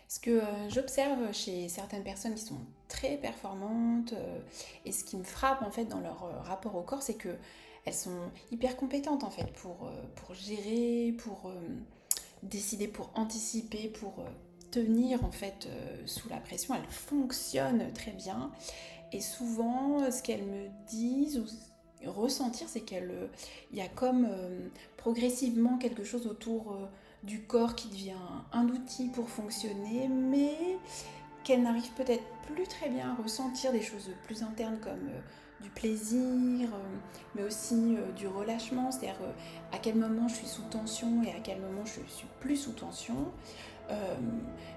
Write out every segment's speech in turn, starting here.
Ce que j'observe chez certaines personnes qui sont très performantes, et ce qui me frappe en fait dans leur rapport au corps, c'est que elles sont hyper compétentes en fait pour gérer, pour décider, pour anticiper, pour tenir en fait sous la pression. Elles fonctionnent très bien. Et souvent, ce qu'elles me disent ou ressentir, c'est il y a comme progressivement quelque chose autour du corps qui devient un outil pour fonctionner, mais qu'elles n'arrivent peut-être plus très bien à ressentir des choses plus internes comme du plaisir, mais aussi du relâchement, c'est-à-dire à quel moment je suis sous tension et à quel moment je suis plus sous tension. Euh,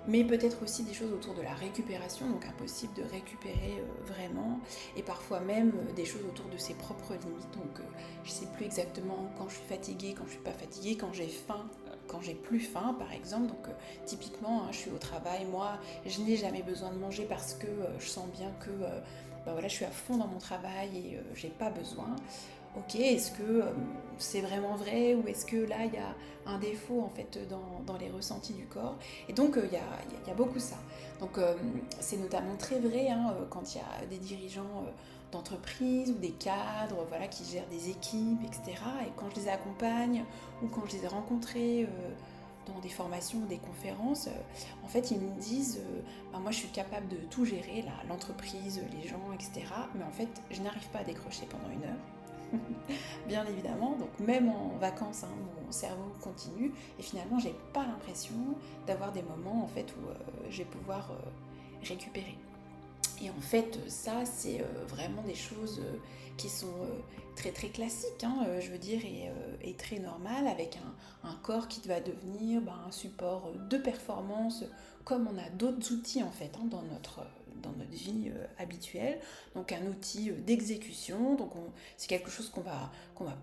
mais peut-être aussi des choses autour de la récupération, donc impossible de récupérer vraiment, et parfois même des choses autour de ses propres limites, donc je sais plus exactement quand je suis fatiguée, quand je suis pas fatiguée, quand j'ai faim, quand j'ai plus faim par exemple, donc typiquement je suis au travail, moi je n'ai jamais besoin de manger parce que je sens bien que bah voilà, je suis à fond dans mon travail et j'ai pas besoin. Ok, est-ce que c'est vraiment vrai ou est-ce que là il y a un défaut en fait dans les ressentis du corps. Et donc il y a beaucoup ça. Donc c'est notamment très vrai hein, quand il y a des dirigeants d'entreprise ou des cadres voilà, qui gèrent des équipes, etc. Et quand je les accompagne ou quand je les ai rencontrés dans des formations ou des conférences, en fait ils me disent bah, moi je suis capable de tout gérer, là, l'entreprise, les gens, etc. Mais en fait je n'arrive pas à décrocher pendant une heure. Bien évidemment. Donc même en vacances, hein, mon cerveau continue et finalement j'ai pas l'impression d'avoir des moments en fait où je vais pouvoir récupérer. Et en fait, ça, c'est vraiment des choses qui sont très très classiques, hein, je veux dire, et très normales, avec un corps qui va devenir bah, un support de performance, comme on a d'autres outils en fait hein, dans notre vie habituelle. Donc un outil d'exécution, donc c'est quelque chose qu'on va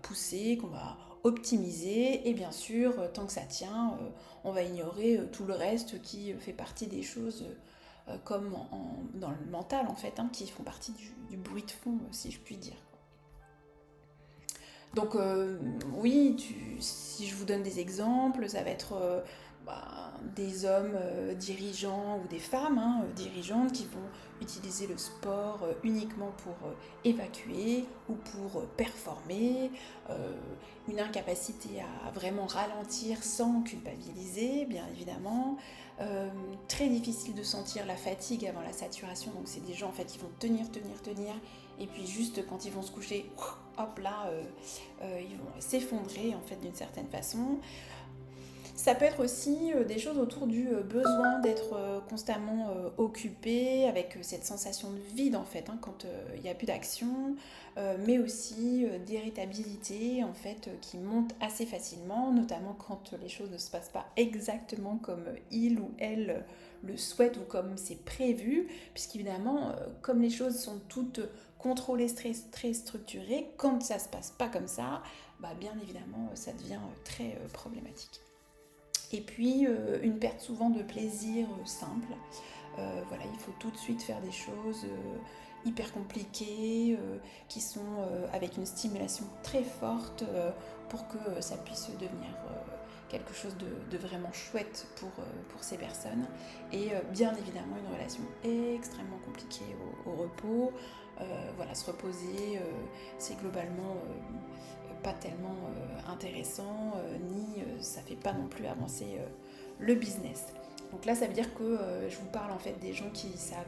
pousser, qu'on va optimiser, et bien sûr, tant que ça tient, on va ignorer tout le reste qui fait partie des choses comme dans le mental en fait, hein, qui font partie du bruit de fond, si je puis dire. Donc oui, si je vous donne des exemples, ça va être bah, des hommes dirigeants ou des femmes hein, dirigeantes qui vont utiliser le sport uniquement pour évacuer ou pour performer, euh, une incapacité à vraiment ralentir sans culpabiliser, bien évidemment. Euh, Très difficile de sentir la fatigue avant la saturation, donc c'est des gens en fait qui vont tenir, tenir, tenir, et puis juste quand ils vont se coucher, hop là, ils vont s'effondrer en fait d'une certaine façon. Ça peut être aussi des choses autour du besoin d'être constamment occupé, avec cette sensation de vide en fait, hein, quand il n'y a plus d'action, mais aussi d'irritabilité en fait qui monte assez facilement, notamment quand les choses ne se passent pas exactement comme il ou elle le souhaite ou comme c'est prévu, puisqu'évidemment, comme les choses sont toutes contrôlées, très structurées, quand ça se passe pas comme ça, bah, bien évidemment, ça devient très problématique. Et puis une perte souvent de plaisir simple. Voilà, il faut tout de suite faire des choses hyper compliquées, qui sont avec une stimulation très forte pour que ça puisse devenir quelque chose de vraiment chouette pour ces personnes. Et bien évidemment une relation extrêmement compliquée au repos. Voilà, se reposer, c'est globalement pas tellement intéressant, ni ça fait pas non plus avancer le business. Donc là, ça veut dire que je vous parle en fait des gens qui savent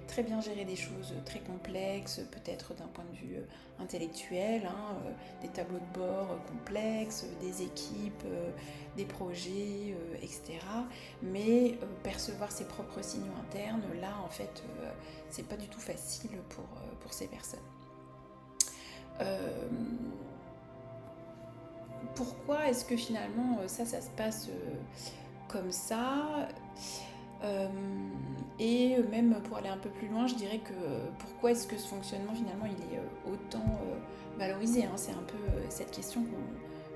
très bien gérer des choses très complexes, peut-être d'un point de vue intellectuel, hein, des tableaux de bord complexes, des équipes, des projets, etc. Mais percevoir ses propres signaux internes, là, en fait, c'est pas du tout facile pour ces personnes. Euh, Pourquoi est-ce que finalement ça se passe comme ça euh, et même pour aller un peu plus loin, je dirais que pourquoi est-ce que ce fonctionnement finalement il est autant valorisé hein. C'est un peu cette question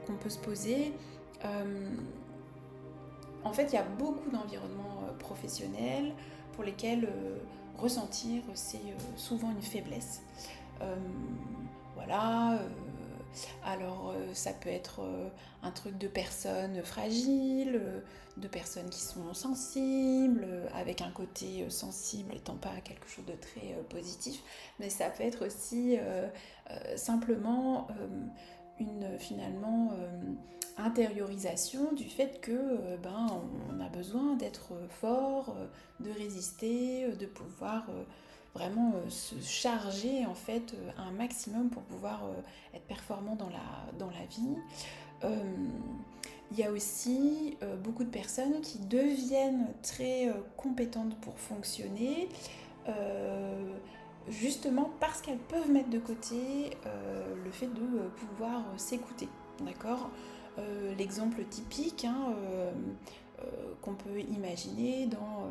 qu'on peut se poser. Euh, En fait, il y a beaucoup d'environnements professionnels pour lesquels ressentir c'est souvent une faiblesse. Euh, voilà. Alors ça peut être un truc de personnes fragiles, de personnes qui sont sensibles, avec un côté sensible étant pas quelque chose de très positif, mais ça peut être aussi simplement une finalement intériorisation du fait que on a besoin d'être fort, de résister, de pouvoir vraiment se charger en fait un maximum pour pouvoir être performant dans la vie. Euh, il y a aussi beaucoup de personnes qui deviennent très compétentes pour fonctionner, euh, justement parce qu'elles peuvent mettre de côté le fait de pouvoir s'écouter. D'accord. L'exemple typique qu'on peut imaginer dans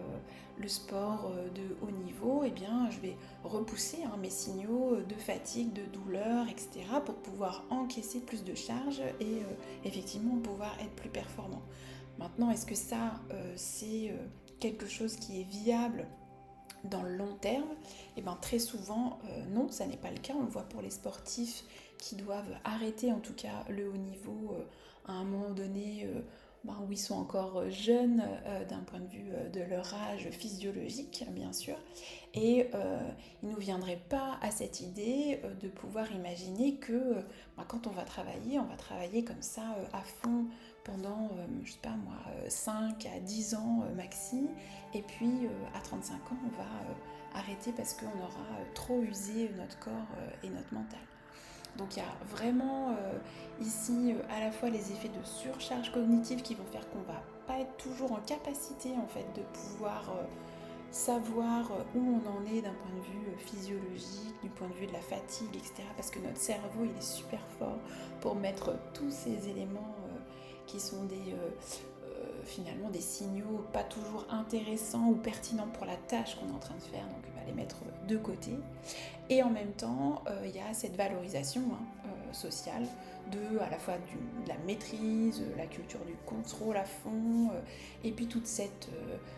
le sport de haut niveau, eh bien, je vais repousser mes signaux de fatigue, de douleur, etc. pour pouvoir encaisser plus de charges et effectivement pouvoir être plus performant. Maintenant, est-ce que ça, c'est quelque chose qui est viable dans le long terme? Et bien très souvent, non, ça n'est pas le cas. On le voit pour les sportifs qui doivent arrêter en tout cas le haut niveau à un moment donné où ils sont encore jeunes d'un point de vue de leur âge physiologique, bien sûr. Et il ne nous viendrait pas à cette idée de pouvoir imaginer que quand on va travailler comme ça à fond pendant, je sais pas moi, 5 à 10 ans maxi, et puis à 35 ans, on va arrêter parce qu'on aura trop usé notre corps et notre mental. Donc il y a vraiment ici à la fois les effets de surcharge cognitive qui vont faire qu'on va pas être toujours en capacité en fait de pouvoir savoir où on en est d'un point de vue physiologique, du point de vue de la fatigue, etc. Parce que notre cerveau il est super fort pour mettre tous ces éléments qui sont finalement des signaux pas toujours intéressants ou pertinents pour la tâche qu'on est en train de faire, donc il va les mettre de côté. Et en même temps, il y a cette valorisation sociale de à la fois de la maîtrise, la culture du contrôle à fond, et puis toute cette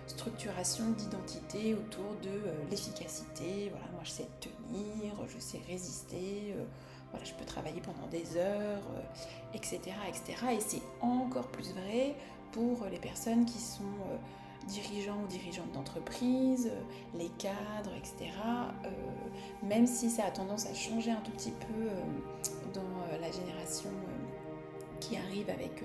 structuration d'identité autour de l'efficacité. Voilà, moi je sais tenir, je sais résister, voilà, je peux travailler pendant des heures, etc., etc. Et c'est encore plus vrai pour les personnes qui sont dirigeants ou dirigeantes d'entreprise, les cadres, etc. Même si ça a tendance à changer un tout petit peu dans la génération qui arrive avec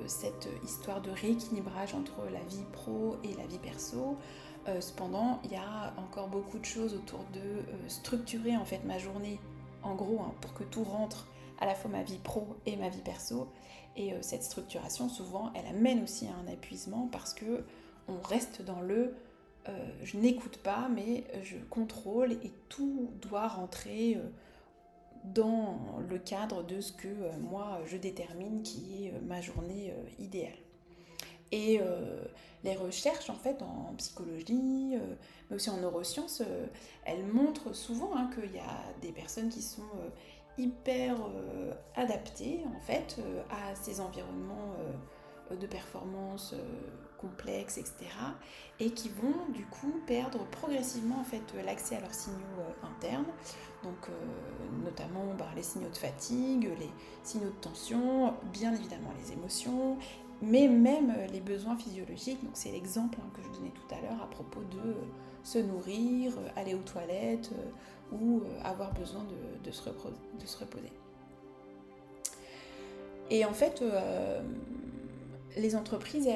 cette histoire de rééquilibrage entre la vie pro et la vie perso. Cependant, il y a encore beaucoup de choses autour de structurer en fait ma journée, en gros, pour que tout rentre à la fois ma vie pro et ma vie perso. Et cette structuration, souvent, elle amène aussi à un épuisement parce que on reste dans le je n'écoute pas, mais je contrôle et tout doit rentrer dans le cadre de ce que moi je détermine qui est ma journée idéale. Et les recherches en fait en psychologie, mais aussi en neurosciences, elles montrent souvent qu'il y a des personnes qui sont hyper adaptées en fait à ces environnements de performance complexes, etc. Et qui vont du coup perdre progressivement en fait l'accès à leurs signaux internes, donc notamment les signaux de fatigue, les signaux de tension, bien évidemment les émotions, mais même les besoins physiologiques. Donc c'est l'exemple que je donnais tout à l'heure à propos de se nourrir, aller aux toilettes ou avoir besoin de se reposer. Et en fait, les entreprises,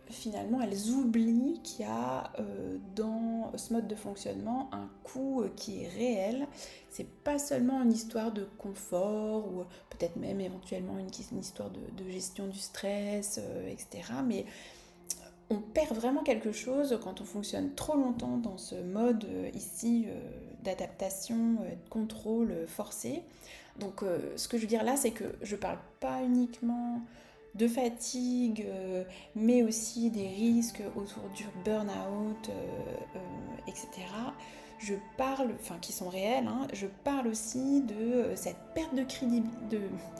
finalement, elles oublient qu'il y a dans ce mode de fonctionnement un coût qui est réel. C'est pas seulement une histoire de confort ou peut-être même éventuellement une histoire de gestion du stress, etc. Mais on perd vraiment quelque chose quand on fonctionne trop longtemps dans ce mode ici d'adaptation, de contrôle forcé. Donc ce que je veux dire là, c'est que je parle pas uniquement de fatigue, mais aussi des risques autour du burn-out, etc. Je parle, enfin qui sont réels, je parle aussi de cette perte de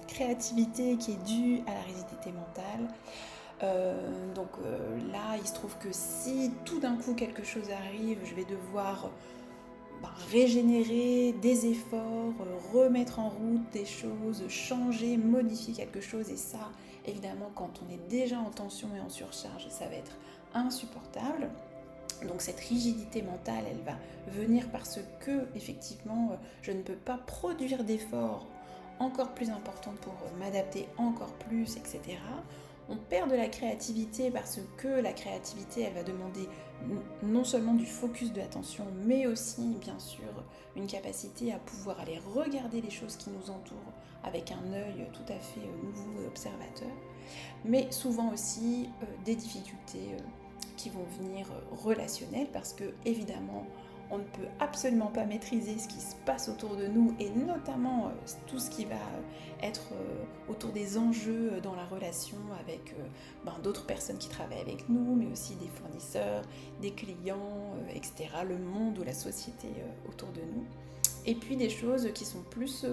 créativité qui est due à la rigidité mentale. Là, il se trouve que si tout d'un coup quelque chose arrive, je vais devoir régénérer des efforts, remettre en route des choses, changer, modifier quelque chose. Et ça, évidemment, quand on est déjà en tension et en surcharge, ça va être insupportable. Donc cette rigidité mentale, elle va venir parce que, effectivement, je ne peux pas produire d'efforts encore plus importants pour m'adapter encore plus, etc. On perd de la créativité parce que la créativité, elle va demander non seulement du focus de l'attention, mais aussi, bien sûr, une capacité à pouvoir aller regarder les choses qui nous entourent avec un œil tout à fait nouveau et observateur, mais souvent aussi des difficultés qui vont venir relationnelles parce que évidemment on ne peut absolument pas maîtriser ce qui se passe autour de nous et notamment tout ce qui va être autour des enjeux dans la relation avec d'autres personnes qui travaillent avec nous, mais aussi des fournisseurs, des clients, etc., le monde ou la société autour de nous. Et puis des choses qui sont plus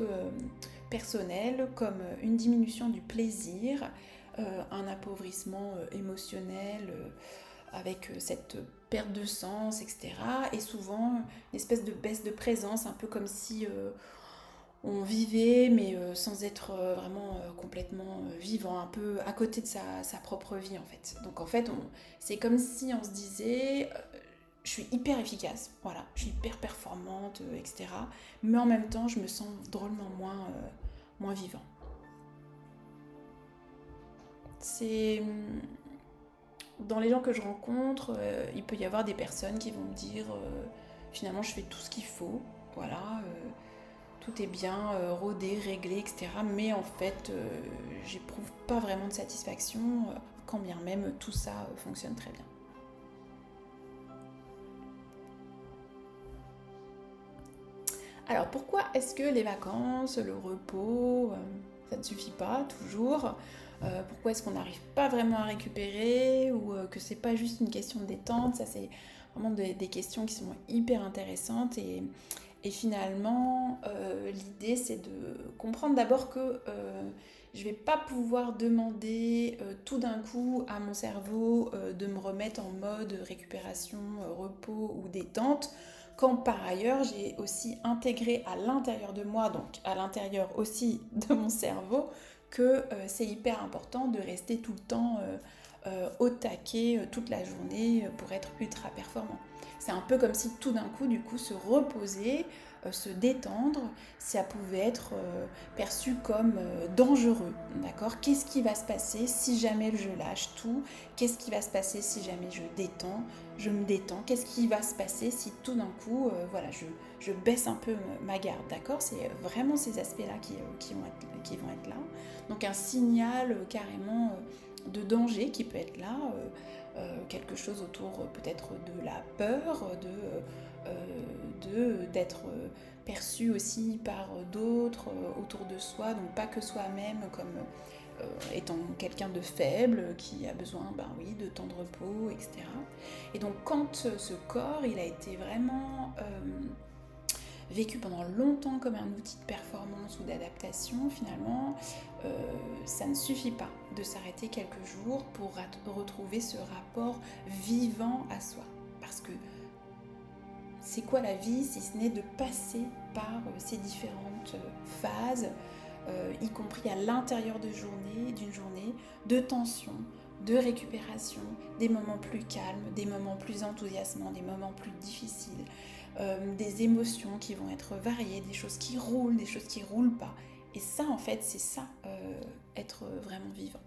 personnelles comme une diminution du plaisir, un appauvrissement émotionnel avec cette perte de sens, etc. Et souvent une espèce de baisse de présence, un peu comme si on vivait, mais sans être vraiment complètement vivant, un peu à côté de sa propre vie en fait. Donc en fait, c'est comme si on se disait, je suis hyper efficace, voilà, je suis hyper performante, etc. Mais en même temps, je me sens drôlement moins vivant. C'est dans les gens que je rencontre, il peut y avoir des personnes qui vont me dire finalement je fais tout ce qu'il faut, voilà, tout est bien rodé, réglé, etc. Mais en fait, j'éprouve pas vraiment de satisfaction, quand bien même tout ça fonctionne très bien. Alors pourquoi est-ce que les vacances, le repos, ça ne suffit pas toujours? Pourquoi est-ce qu'on n'arrive pas vraiment à récupérer ou que c'est pas juste une question de détente? Ça c'est vraiment des questions qui sont hyper intéressantes et finalement l'idée c'est de comprendre d'abord que je vais pas pouvoir demander tout d'un coup à mon cerveau de me remettre en mode récupération, repos ou détente quand par ailleurs j'ai aussi intégré à l'intérieur de moi, donc à l'intérieur aussi de mon cerveau, que c'est hyper important de rester tout le temps au taquet toute la journée pour être ultra performant. C'est un peu comme si tout d'un coup, du coup, se reposer, se détendre, ça pouvait être perçu comme dangereux, d'accord? Qu'est-ce qui va se passer si jamais je lâche tout? Qu'est-ce qui va se passer si jamais je me détends? Qu'est-ce qui va se passer si tout d'un coup, voilà, je baisse un peu ma garde, d'accord? C'est vraiment ces aspects-là qui vont être là. Donc un signal carrément de danger qui peut être là, quelque chose autour peut-être de la peur, d'être perçu aussi par d'autres autour de soi, donc pas que soi-même comme étant quelqu'un de faible qui a besoin oui, de temps de repos, etc. Et donc quand ce corps il a été vraiment vécu pendant longtemps comme un outil de performance ou d'adaptation, finalement, ça ne suffit pas de s'arrêter quelques jours pour retrouver ce rapport vivant à soi. Parce que c'est quoi la vie si ce n'est de passer par ces différentes phases, y compris à l'intérieur d'une journée, de tension, de récupération, des moments plus calmes, des moments plus enthousiasmants, des moments plus difficiles, des émotions qui vont être variées, des choses qui roulent, des choses qui roulent pas. Et ça, en fait, c'est ça, être vraiment vivant.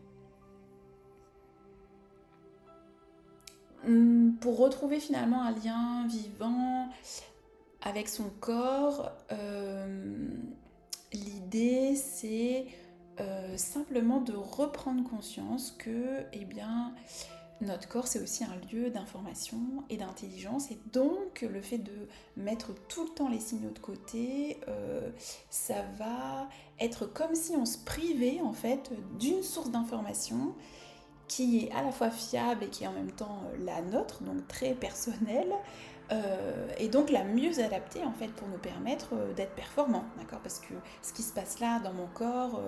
Pour retrouver finalement un lien vivant avec son corps, l'idée c'est simplement de reprendre conscience que notre corps c'est aussi un lieu d'information et d'intelligence et donc le fait de mettre tout le temps les signaux de côté, ça va être comme si on se privait en fait d'une source d'information qui est à la fois fiable et qui est en même temps la nôtre, donc très personnelle, et donc la mieux adaptée en fait pour nous permettre d'être performants, d'accord? Parce que ce qui se passe là dans mon corps,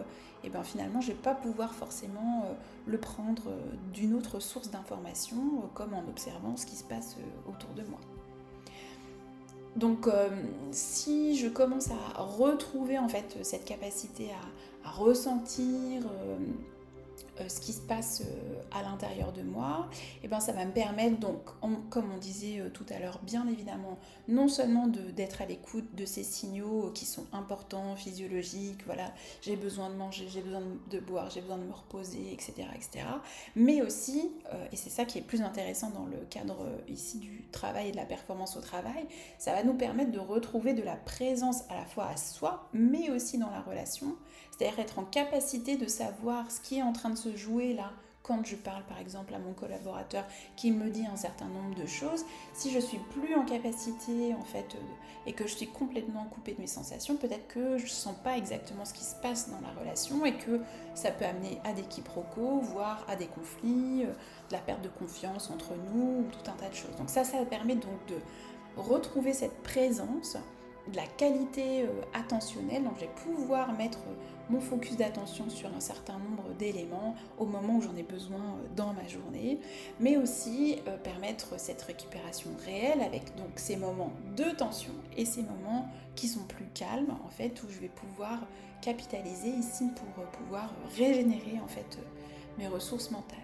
finalement je vais pas pouvoir forcément le prendre d'une autre source d'information comme en observant ce qui se passe autour de moi. Donc, si je commence à retrouver en fait cette capacité à ressentir ce qui se passe à l'intérieur de moi, et ben ça va me permettre donc, comme on disait tout à l'heure, bien évidemment, non seulement d'être à l'écoute de ces signaux qui sont importants, physiologiques, voilà, j'ai besoin de manger, j'ai besoin de boire, j'ai besoin de me reposer, etc., etc., mais aussi, et c'est ça qui est plus intéressant dans le cadre ici du travail et de la performance au travail, ça va nous permettre de retrouver de la présence à la fois à soi, mais aussi dans la relation, c'est-à-dire être en capacité de savoir ce qui est en train de se jouer là quand je parle par exemple à mon collaborateur qui me dit un certain nombre de choses. Si je suis plus en capacité en fait et que je suis complètement coupée de mes sensations, peut-être que je ne sens pas exactement ce qui se passe dans la relation et que ça peut amener à des quiproquos, voire à des conflits, de la perte de confiance entre nous, tout un tas de choses. Donc ça permet donc de retrouver cette présence, de la qualité attentionnelle, donc je vais pouvoir mettre mon focus d'attention sur un certain nombre d'éléments au moment où j'en ai besoin dans ma journée, mais aussi permettre cette récupération réelle avec donc ces moments de tension et ces moments qui sont plus calmes en fait, où je vais pouvoir capitaliser ici pour pouvoir régénérer en fait mes ressources mentales.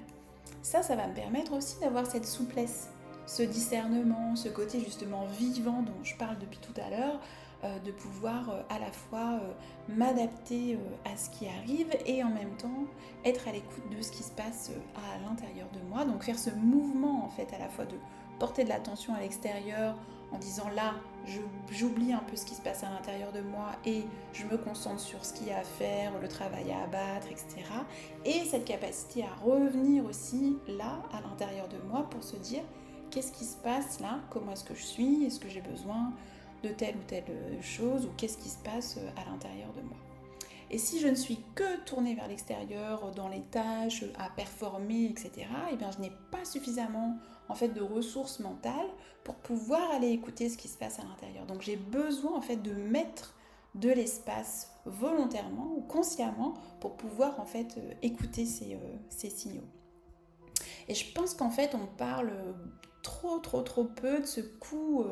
Ça va me permettre aussi d'avoir cette souplesse, ce discernement, ce côté justement vivant dont je parle depuis tout à l'heure, de pouvoir à la fois m'adapter à ce qui arrive et en même temps être à l'écoute de ce qui se passe à l'intérieur de moi. Donc faire ce mouvement en fait à la fois de porter de l'attention à l'extérieur en disant là, j'oublie un peu ce qui se passe à l'intérieur de moi et je me concentre sur ce qu'il y a à faire, le travail à abattre, etc. Et cette capacité à revenir aussi là, à l'intérieur de moi, pour se dire qu'est-ce qui se passe là, comment est-ce que je suis, est-ce que j'ai besoin de telle ou telle chose, ou qu'est-ce qui se passe à l'intérieur de moi. Et si je ne suis que tournée vers l'extérieur, dans les tâches, à performer, etc., et bien je n'ai pas suffisamment en fait de ressources mentales pour pouvoir aller écouter ce qui se passe à l'intérieur. Donc j'ai besoin en fait de mettre de l'espace volontairement ou consciemment pour pouvoir en fait écouter ces signaux. Et je pense qu'en fait on parle trop peu de ce coût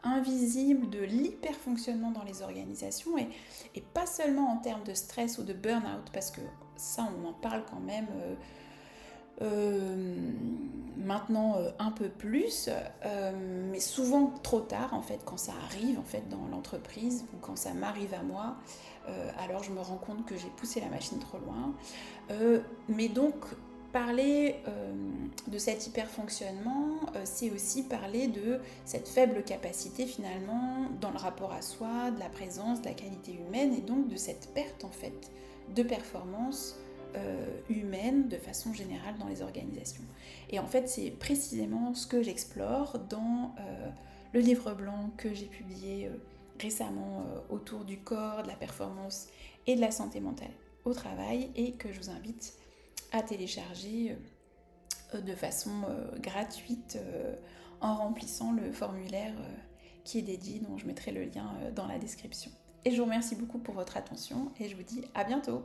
invisible de l'hyperfonctionnement dans les organisations et pas seulement en termes de stress ou de burn-out, parce que ça on en parle quand même maintenant un peu plus, mais souvent trop tard en fait quand ça arrive en fait dans l'entreprise ou quand ça m'arrive à moi, alors je me rends compte que j'ai poussé la machine trop loin. Mais donc parler de cet hyperfonctionnement, c'est aussi parler de cette faible capacité finalement dans le rapport à soi, de la présence, de la qualité humaine et donc de cette perte en fait de performance humaine de façon générale dans les organisations. Et en fait, c'est précisément ce que j'explore dans le livre blanc que j'ai publié récemment autour du corps, de la performance et de la santé mentale au travail et que je vous invite à télécharger de façon gratuite en remplissant le formulaire qui est dédié, dont je mettrai le lien dans la description. Et je vous remercie beaucoup pour votre attention et je vous dis à bientôt.